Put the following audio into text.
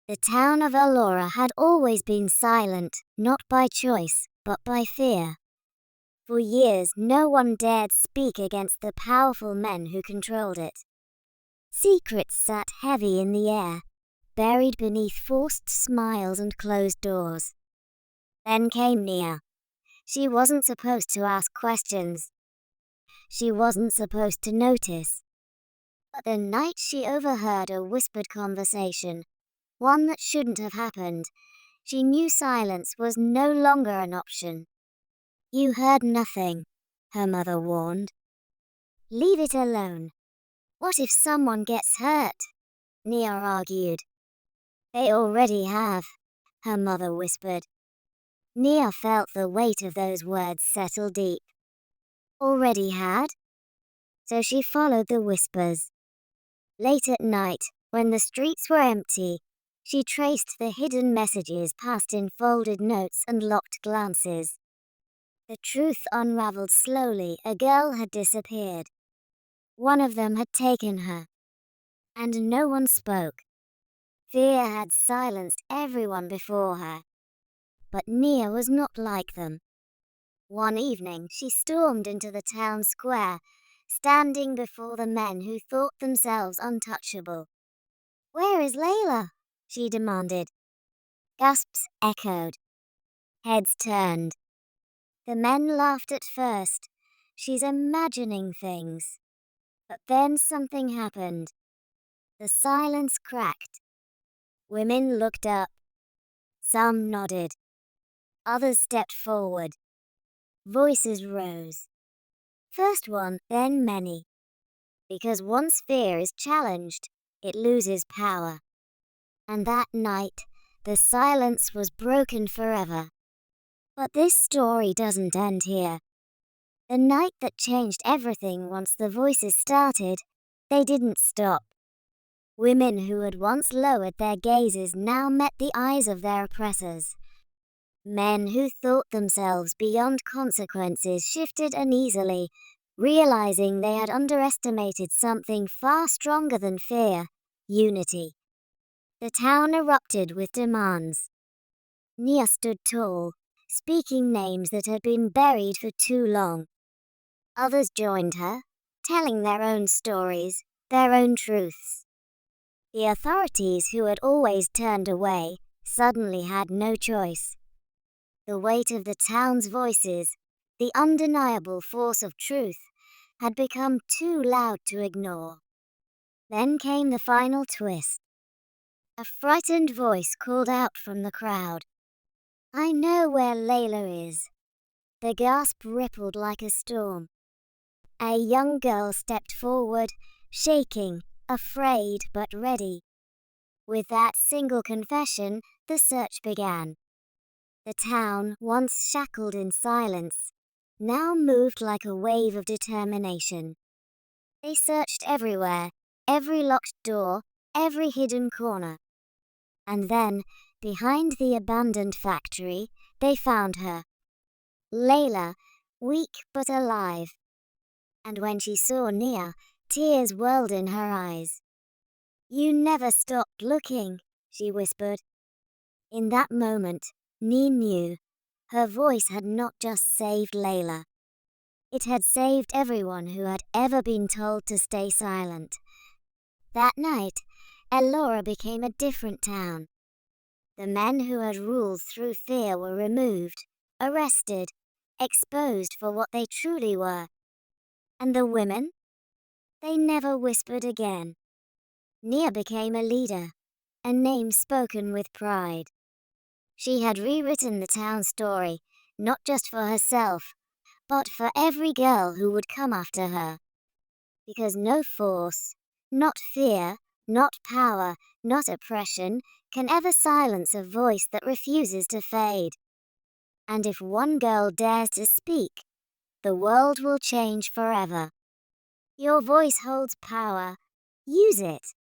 The town of Allura had always been silent, not by choice, but by fear. For years, no one dared speak against the powerful men who controlled it. Secrets sat heavy in the air, buried beneath forced smiles and closed doors. Then came Nia. She wasn't supposed to ask questions. She wasn't supposed to notice. But the night she overheard a whispered conversation, one that shouldn't have happened, she knew silence was no longer an option. "You heard nothing," her mother warned. "Leave it alone. What if someone gets hurt?" Nia argued. "They already have," her mother whispered. Nia felt the weight of those words settle deep. Already had? So she followed the whispers. Late at night, when the streets were empty, she traced the hidden messages passed in folded notes and locked glances. The truth unraveled slowly. A girl had disappeared. One of them had taken her. And no one spoke. Fear had silenced everyone before her. But Nia was not like them. One evening, she stormed into the town square, standing before the men who thought themselves untouchable. "Where is Layla?" she demanded. Gasps echoed. Heads turned. The men laughed at first. "She's imagining things." But then something happened. The silence cracked. Women looked up. Some nodded. Others stepped forward. Voices rose. First one, then many. Because once fear is challenged, it loses power. And that night, the silence was broken forever. But this story doesn't end here. The night that changed everything. Once the voices started, they didn't stop. Women who had once lowered their gazes now met the eyes of their oppressors. Men who thought themselves beyond consequences shifted uneasily, realizing they had underestimated something far stronger than fear: unity. The town erupted with demands. Nia stood tall, speaking names that had been buried for too long. Others joined her, telling their own stories, their own truths. The authorities, who had always turned away, suddenly had no choice. The weight of the town's voices, the undeniable force of truth, had become too loud to ignore. Then came the final twist. A frightened voice called out from the crowd. "I know where Layla is." The gasp rippled like a storm. A young girl stepped forward, shaking, afraid but ready. With that single confession, the search began. The town, once shackled in silence, now moved like a wave of determination. They searched everywhere, every locked door, every hidden corner. And then, behind the abandoned factory, they found her. Layla, weak but alive. And when she saw Nia, tears welled in her eyes. "You never stopped looking," she whispered. In that moment, Nia knew. Her voice had not just saved Layla. It had saved everyone who had ever been told to stay silent. That night, Allura became a different town. The men who had ruled through fear were removed, arrested, exposed for what they truly were. And the women? They never whispered again. Nia became a leader, a name spoken with pride. She had rewritten the town story, not just for herself, but for every girl who would come after her. Because no force, not fear, not power, not oppression, can ever silence a voice that refuses to fade. And if one girl dares to speak, the world will change forever. Your voice holds power. Use it.